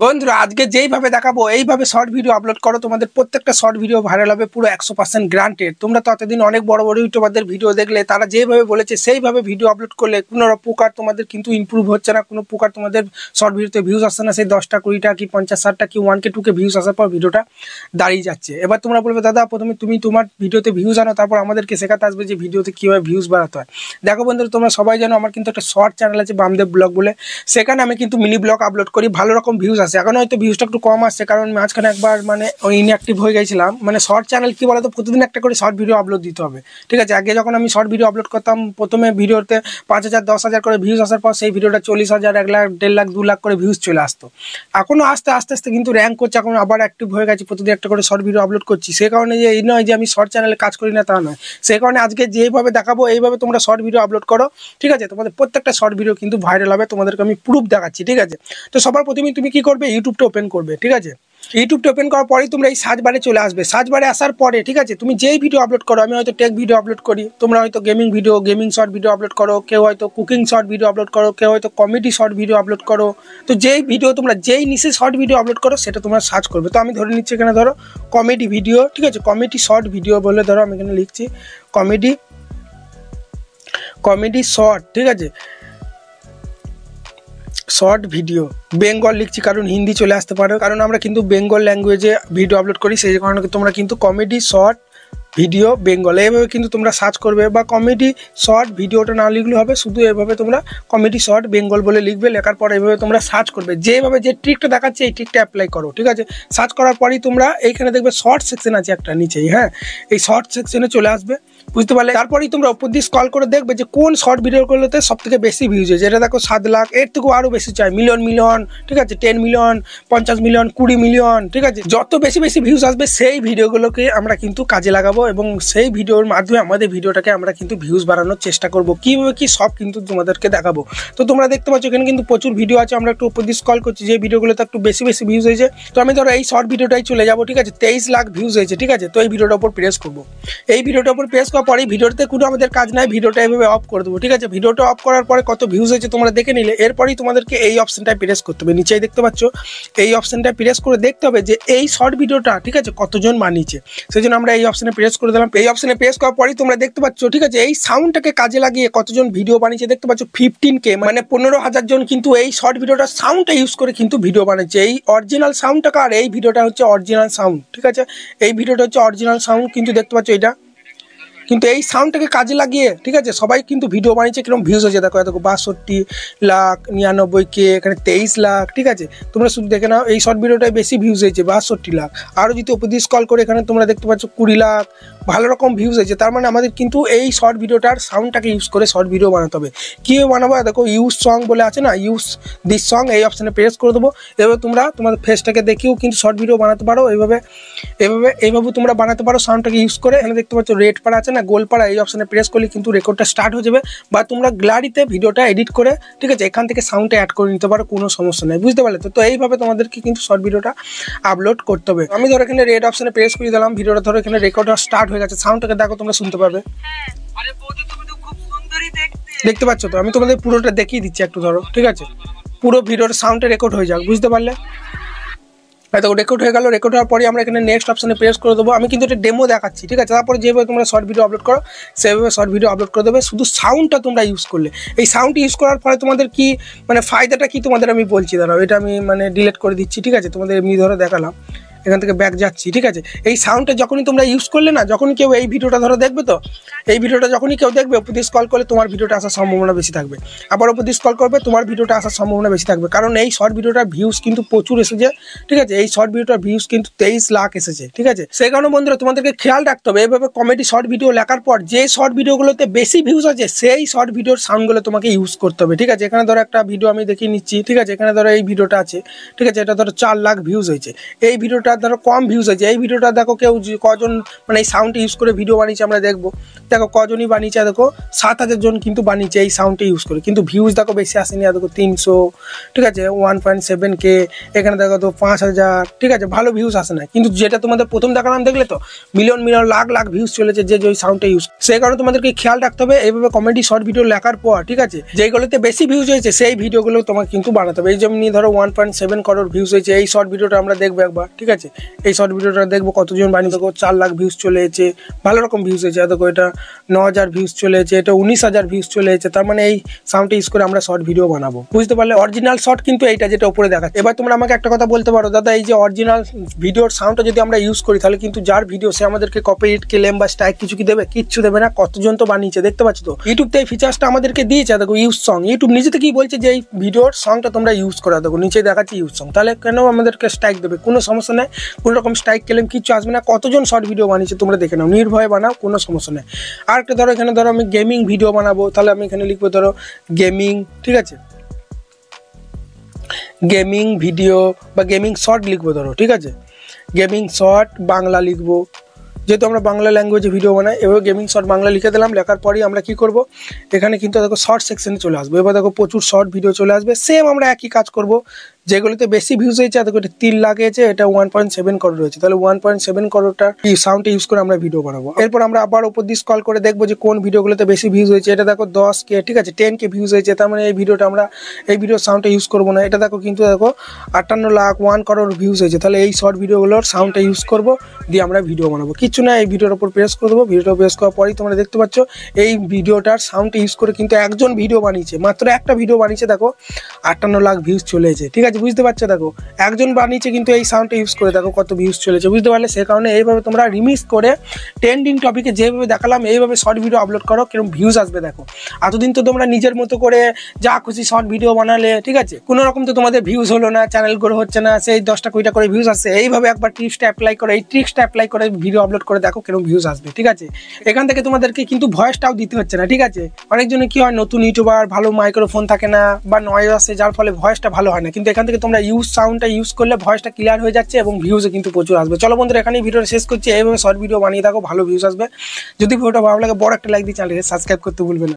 বন্ধুরা আজকে যেইভাবে দেখাবো এইভাবে শর্ট ভিডিও আপলোড করো, তোমাদের প্রত্যেকটা শর্ট ভিডিও ভাইরাল হবে, পুরো 100% গ্রান্টেড। তোমরা তো এতদিন অনেক বড় বড় ইউটিউবারদের ভিডিও দেখলে, তারা যেভাবে বলেছে সেইভাবে ভিডিও আপলোড করলে কোনো প্রকার তোমাদের কিন্তু ইমপ্রুভ হচ্ছে না, কোনো প্রকার তোমাদের শর্ট ভিডিওতে ভিউজ আসছে না। সেই 10টা 20টা কি 50-60টা কি 1K 2K ভিউজ আসার পর ভিডিওটা দাঁড়িয়ে যাচ্ছে। এবার তোমরা বলবে দাদা প্রথমে তুমি তোমার ভিডিওতে ভিউজ আনো, তারপর আমাদেরকে শেখাতে আসবে যে ভিডিওতে কীভাবে ভিউজ বাড়াতে হয়। দেখো বন্ধুরা, তোমরা সবাই জানো আমার কিন্তু একটা শর্ট চ্যানেল আছে বামদেব ব্লগ বলে, সেখানে আমি কিন্তু মিনি ব্লগ আপলোড করি, ভালো রকম ভিউজ আসে। এখন হয়তো ভিউজটা একটু কম আসছে, কারণ মাঝখানে একবার মানে ইনঅ্যাক্টিভ হয়ে গেছিলাম। মানে শর্ট চ্যানেল কি বলতো, প্রতিদিন একটা করে শর্ট ভিডিও আপলোড দিতে হবে, ঠিক আছে। আগে যখন আমি শর্ট ভিডিও আপলোড করতাম, প্রথমে ভিডিওতে 5000 10,000 করে ভিউজ আসার পর সেই ভিডিওটা 40,000 1 লাখ 1.5 লাখ 2 লাখ করে ভিউজ চলে আসতো। এখনও আস্তে আস্তে কিন্তু র্যাঙ্ক করছে, এখন আবার অ্যাক্টিভ হয়ে গেছে, প্রতিদিন একটা করে শর্ট ভিডিও আপলোড করছি। সে কারণে যে এই নয় যে আমি শর্ট চ্যানেলে কাজ করি না, তা নয়। সেই কারণে আজকে যেভাবে দেখাবো এইভাবে তোমরা শর্ট ভিডিও আপলোড করো, ঠিক আছে। তোমাদের প্রত্যেকটা শর্ট ভিডিও কিন্তু ভাইরাল হবে, তোমাদেরকে আমি প্রুফ দেখাচ্ছি, ঠিক আছে। তো সবার প্রথমে তুমি কি করবে, ইউটিউবটা ওপেন করবে, ঠিক আছে। ইউটিউবটা ওপেন করার পরেই তোমরা এই সার্চ বারে চলে আসবে। সার্চ বারে আসার পরে, ঠিক আছে, তুমি যেই ভিডিও আপলোড করো, আমি হয়তো টেক ভিডিও আপলোড করি, তোমরা হয়তো gaming video gaming short video upload করো, কেউ হয়তো কুকিং শর্ট ভিডিও আপলোড করো, কেউ হয়তো কমেডি শর্ট ভিডিও আপলোড করো। তো যেই ভিডিও তোমরা যেই নিচে শর্ট ভিডিও আপলোড করো সেটা তোমরা সার্চ করবে। তো আমি ধরে নিচ্ছি এখানে ধরো কমেডি ভিডিও, ঠিক আছে, কমেডি শর্ট ভিডিও বলে ধরো আমি এখানে লিখছি কমেডি শর্ট, ঠিক আছে, শর্ট ভিডিও বেঙ্গল লিখছি, কারণ হিন্দি চলে আসতে পারে, কারণ আমরা কিন্তু বেঙ্গল ল্যাঙ্গুয়েজে ভিডিও আপলোড করি। সেই কারণে তোমরা কিন্তু কমেডি শর্ট ভিডিও বেঙ্গল এইভাবে কিন্তু তোমরা সার্চ করবে, বা কমেডি শর্ট ভিডিওটা না লিখলে হবে, শুধু এইভাবে তোমরা কমেডি শর্ট বেঙ্গল বলে লিখবে। লেখার পর এইভাবে তোমরা সার্চ করবে, যেভাবে যে ট্রিকটা দেখাচ্ছে এই ট্রিকটা অ্যাপ্লাই করো, ঠিক আছে। সার্চ করার পরেই তোমরা এইখানে দেখবে শর্ট সেকশন আছে একটা নিচেই, হ্যাঁ, এই শর্ট সেকশনে চলে আসবে, বুঝতে পারলে। তারপরেই তোমরা উপর দিয়ে স্ক্রল করে দেখবে যে কোন শর্ট ভিডিওগুলোতে সব থেকে বেশি ভিউজ হয়েছে। এটা দেখো 7 লাখ, এর থেকেও আরও বেশি চাই, মিলিয়ন, ঠিক আছে, 10 মিলিয়ন 50 মিলিয়ন 20 মিলিয়ন, ঠিক আছে। যত বেশি ভিউজ আসবে সেই ভিডিওগুলোকে আমরা কিন্তু কাজে লাগাবো, এবং সেই ভিডিওর মাধ্যমে আমাদের ভিডিওটাকে আমরা কিন্তু ভিউজ বাড়ানোর চেষ্টা করবো। কীভাবে কি সব কিন্তু তোমাদেরকে দেখাবো। তো তোমরা দেখতে পাচ্ছ এখানে কিন্তু প্রচুর ভিডিও আছে, আমরা একটু উপর দিয়ে স্ক্রল করছি, যে ভিডিওগুলোতে একটু বেশি ভিউজ হয়েছে। তো আমি ধরো এই শর্ট ভিডিওটাই চলে যাবো, ঠিক আছে, 23 লাখ ভিউজ হয়েছে, ঠিক আছে। তো এই ভিডিওটার উপর প্রেস করবো। এই ভিডিওটার উপর প্রেস করার পরে ভিডিওতে কোনো আমাদের কাজ নাই, ভিডিওটা এইভাবে অফ করে দেবো, ঠিক আছে। ভিডিওটা অফ করার পরে কত ভিউজ হয়েছে তোমরা দেখে নিলে, এরপরেই তোমাদেরকে এই অপশনটায় প্রেস করতে হবে। নিচেই দেখতে পাচ্ছ এই অপশনটায় প্রেস করে দেখতে হবে যে এই শর্ট ভিডিওটা, ঠিক আছে, কতজন বানিয়েছে। সেই জন্য আমরা এই অপশনে প্রেস করে দিলাম। এই অপশনে প্রেস করার পরেই তোমরা দেখতে পাচ্ছ, ঠিক আছে, এই সাউন্ডটাকে কাজে লাগিয়ে কতজন ভিডিও বানিয়েছে দেখতে পাচ্ছ, 15K, মানে 15,000 জন কিন্তু এই শর্ট ভিডিওটা সাউন্ডটা ইউজ করে কিন্তু ভিডিও বানিয়েছে। এই অরিজিনাল সাউন্ডটাকে, আর এই ভিডিওটা হচ্ছে অরিজিনাল সাউন্ড, ঠিক আছে। এই ভিডিওটা হচ্ছে অরিজিনাল সাউন্ড, কিন্তু দেখতে পাচ্ছ এটা কিন্তু এই সাউন্ডটাকে কাজে লাগিয়ে, ঠিক আছে, সবাই কিন্তু ভিডিও বানিয়েছে। কিরকম ভিউজ হয়েছে দেখো, 62 লাখ 99K, এখানে 23 লাখ, ঠিক আছে। তোমরা শুধু দেখে নাও, এই শর্ট ভিডিওটাই বেশি ভিউজ হয়েছে, 62 লাখ। আরও যদি উপর দিয়ে স্ক্রল করে এখানে তোমরা দেখতে পাচ্ছ 20 লাখ, ভালো রকম ভিউজ হয়েছে। তার মানে আমাদের কিন্তু এই শর্ট ভিডিওটার সাউন্ডটাকে ইউজ করে শর্ট ভিডিও বানাতে হবে। কীভাবে বানাবো দেখো, ইউজ সং বলে আছে না, ইউজ দিস সং, এই অপশানে প্রেস করে দেবো। এভাবে তোমরা তোমাদের ফেসটাকে দেখেও কিন্তু শর্ট ভিডিও বানাতে পারো। এইভাবে তোমরা বানাতে পারো সাউন্ডটাকে ইউজ করে। এখানে দেখতে পাচ্ছ রেড পাড়া আছে না, গোলপাড়া, এই অপশানে প্রেস করলে কিন্তু রেকর্ডটা স্টার্ট হয়ে যাবে, বা তোমরা গ্যালারিতে ভিডিওটা এডিট করে, ঠিক আছে, এখান থেকে সাউন্ডটা অ্যাড করে নিতে পারো, কোনো সমস্যা নেই, বুঝতে পারলে তো। এইভাবে তোমাদেরকে কিন্তু শর্ট ভিডিওটা আপলোড করতে হবে। আমি ধরো এখানে রেড অপশানে প্রেস করে দিলাম, ভিডিওটা ধরো এখানে রেকর্ডটা স্টার্ট হয়ে গেছে। সাউন্ডটাকে দেখো, তোমরা শুনতে পাবে, দেখতে পাচ্ছ তো। আমি তোমাদের পুরোটা দেখিয়ে দিচ্ছি একটু, ধরো, ঠিক আছে, পুরো ভিডিওর সাউন্ডটা রেকর্ড হয়ে যাক, বুঝতে পারলে। হয়তো রেকর্ড হয়ে গেল। রেকর্ড হওয়ার পরে আমরা এখানে নেক্সট অপশানে প্রেস করে দেবো। আমি কিন্তু এটা ডেমো দেখাচ্ছি, ঠিক আছে। তারপরে যেভাবে তোমরা শর্ট ভিডিও আপলোড করো সেভাবে শর্ট ভিডিও আপলোড করে দেবে, শুধু সাউন্ডটা তোমরা ইউজ করলে। এই সাউন্ড ইউজ করার ফলে তোমাদের কি মানে ফায়দাটা কি তোমাদের আমি বলছি, দাঁড়াও, এটা আমি মানে ডিলিট করে দিচ্ছি, ঠিক আছে। তোমাদের এমনি ধরো দেখালাম, এখান থেকে ব্যাক যাচ্ছি, ঠিক আছে। এই সাউন্ডটা যখনই তোমরা ইউজ করলে না, যখনই কেউ এই ভিডিওটা ধরো দেখবে, তো এই ভিডিওটা যখনই কেউ দেখবে, উপর দিয়ে স্ক্রল করলে তোমার ভিডিওটা আসার সম্ভাবনা বেশি থাকবে। আবার উপর দিয়ে স্ক্রল করবে, তোমার ভিডিওটা আসার সম্ভাবনা বেশি থাকবে, কারণ এই শর্ট ভিডিওটার ভিউজ কিন্তু প্রচুর এসেছে, ঠিক আছে। এই শর্ট ভিডিওটার ভিউজ কিন্তু 23 লাখ এসেছে, ঠিক আছে। সেই কারণে বন্ধুরা তোমাদেরকে খেয়াল রাখতে হবে, এইভাবে কমেডি শর্ট ভিডিও লেখার পর যে শর্ট ভিডিওগুলোতে বেশি ভিউজ আছে সেই শর্ট ভিডিওর সাউন্ডগুলো তোমাকে ইউজ করতে হবে, ঠিক আছে। এখানে ধরো একটা ভিডিও আমি দেখিয়ে নিচ্ছি, ঠিক আছে। এখানে ধরো এই ভিডিওটা আছে, ঠিক আছে, এটা ধরো 4 লাখ ভিউজ হয়েছে। এই ভিডিওটা ধরো কম ভিউজ হয়েছে, এই ভিডিওটা দেখো কেউ কজন মানে এই সাউন্ডটা ইউজ করে ভিডিও বানিয়েছে আমরা দেখবো। দেখো কজনই বানিয়েছে, দেখো 7,000 জন কিন্তু বানিয়েছে এই সাউন্ডটা ইউজ করে, কিন্তু ভিউজ দেখো বেশি আসেনি, দেখো 300, ঠিক আছে 1.7K, এখানে দেখো তো 5,000, ঠিক আছে ভালো ভিউজ আসে না। কিন্তু যেটা তোমাদের প্রথম দেখালাম দেখলে তো মিলিয়ন লাখ লাখ ভিউজ চলেছে যে ওই সাউন্ডটা ইউজ, সেই কারণে তোমাদেরকে খেয়াল রাখতে হবে এইভাবে কমেডি শর্ট ভিডিও লেখার পর, ঠিক আছে যেগুলোতে বেশি ভিউজ হয়েছে সেই ভিডিওগুলো তোমাকে কিন্তু বানাতে হবে। এই যেমনি ধরো 1.7 করোড় ভিউজ হয়েছে, এই শর্ট ভিডিওটা আমরা দেখবো একবার, ঠিক আছে এই শর্ট ভিডিওটা দেখবো কতজন বানিয়ে, দেখো 4 লাখ ভিউজ চলে এসেছে, ভালো রকম ভিউজ হয়েছে। দেখো এটা 9,000 ভিউজ চলে এসেছে, এটা 19,000 ভিউজ চলে এসেছে। তার মানে এই সাউন্ডটা ইউজ করে আমরা শর্ট ভিডিও বানাবো, বুঝতে পারলে? অরিজিনাল শর্ট কিন্তু এইটা যেটা উপরে দেখাচ্ছে। এবার তোমরা আমাকে একটা কথা বলতে পারো, দাদা এই যে অরিজিনাল ভিডিওর সাউন্ডটা যদি আমরা ইউজ করি তাহলে কিন্তু যার ভিডিও সে আমাদেরকে কপিরাইট ক্লেম বা স্ট্রাইক কিছু কি দেবে? কিচ্ছু দেবে না। কতজন তো বানিয়েছে দেখতে পাচ্ছ তো, ইউটিউব তো এই ফিচার্সটা আমাদেরকে দিয়েছে। দেখো ইউজ সং, ইউটিউব নিজে থেকেই বলছে যে এই ভিডিওর সংটা তোমরা ইউজ করে, দেখো নিচে দেখাচ্ছে ইউজ সং, তাহলে কেন আমাদেরকে স্ট্রাইক দেবে? কোনো সমস্যা নেই, কোনো রকম স্ট্রাইক ক্লেম কিচ্ছু আসবে না। কতজন শর্ট ভিডিও বানিয়েছে তোমরা দেখে নাও, নির্ভয়ে বানাও, কোনো সমস্যা নেই। আর একটা ধরো এখানে ধরো আমি গেমিং ভিডিও বানাবো, তাহলে আমি এখানে লিখবো ধরো গেমিং, ঠিক আছে গেমিং ভিডিও বা গেমিং শর্ট লিখবো ধরো, ঠিক আছে গেমিং শর্ট বাংলা লিখবো, যেহেতু আমরা বাংলা ল্যাঙ্গুয়েজে ভিডিও বানাই। এবার গেমিং শর্ট বাংলা লিখে দিলাম, লেখার পরেই আমরা কি করব, এখানে কিন্তু দেখো শর্ট সেকশনে চলে আসবো। এবার দেখো প্রচুর শর্ট ভিডিও চলে আসবে, সেম আমরা একই কাজ করব। যেগুলোতে বেশি ভিউজ হয়েছে, দেখো এটা 3 লাখ হয়েছে, এটা 1.7 করোড় রয়েছে, তাহলে 1.7 করোড়টা সাউন্ডটা ইউজ করে আমরা ভিডিও বানাবো। এরপর আমরা আবার উপর দিয়ে স্ক্রল করে দেখবো যে কোন ভিডিওগুলোতে বেশি ভিউজ হয়েছে। এটা দেখো 10K, ঠিক আছে 10K ভিউজ হয়েছে, তার মানে এই ভিডিওটা আমরা এই ভিডিওর সাউন্ডটা ইউজ করবো না। এটা দেখো কিন্তু দেখো 58 লাখ 1 করোড় ভিউজ হয়েছে, তাহলে এই শর্ট ভিডিওগুলোর সাউন্ডটা ইউজ করবো, দিয়ে আমরা ভিডিও বানাবো। কিছু না, এই ভিডিওর উপর প্রেস করে দেবো, ভিডিওটা প্রেস করার পরেই তোমরা দেখতে পাচ্ছ এই ভিডিওটার সাউন্ডটা ইউজ করে কিন্তু একজন ভিডিও বানিয়েছে, মাত্র একটা ভিডিও বানিয়েছে, দেখো 58 লাখ ভিউজ চলে এসেছে, ঠিক আছে বুঝতে পারছো? দেখো একজন বানিয়েছে কিন্তু এই সাউন্ডটা ইউজ করে, দেখো কত ভিউজ চলেছে, বুঝতে পারলে? সে কারণে এইভাবে তোমরা রিমিক্স করে ট্রেন্ডিং টপিকে যেভাবে দেখালাম এইভাবে শর্ট ভিডিও আপলোড করো, কিরকম ভিউজ আসবে দেখো। এতদিন তো তোমরা নিজের মতো করে যা খুশি শর্ট ভিডিও বানালে, ঠিক আছে কোনো রকম তো তোমাদের ভিউজ হলো না, চ্যানেল গ্রো হচ্ছে না, সেই 10টা 20টা করে ভিউজ আসছে। এইভাবে একবার ট্রিক্সটা অ্যাপ্লাই করে, এই ট্রিক্সটা অ্যাপ্লাই করে ভিডিও আপলোড করে দেখো কিরকম ভিউজ আসবে, ঠিক আছে? এখান থেকে তোমাদেরকে কিন্তু ভয়েসটাও দিতে হচ্ছে না, ঠিক আছে? অনেকজনে কি হয়, নতুন ইউটিউবার, ভালো মাইক্রোফোন থাকে না বা নয়েজ আসে, যার ফলে ভয়েসটা ভালো হয় না। কিন্তু এখান থেকে তোমরা সাউন্ডটা ইউজ করলে ভয়েসটা ক্লিয়ার হয়ে যাচ্ছে এবং ভিউজও কিন্তু প্রচুর আসবে। চলো বন্ধুরা, এখানেই ভিডিওটা শেষ করছি। এইভাবে শর্ট ভিডিও বানিয়ে থাকো, ভালো ভিউজ আসবে। যদি ভিডিওটা ভালো লাগে বড় একটা লাইক দিয়ে চ্যানেলকে সাবস্ক্রাইব করতে ভুলবে না।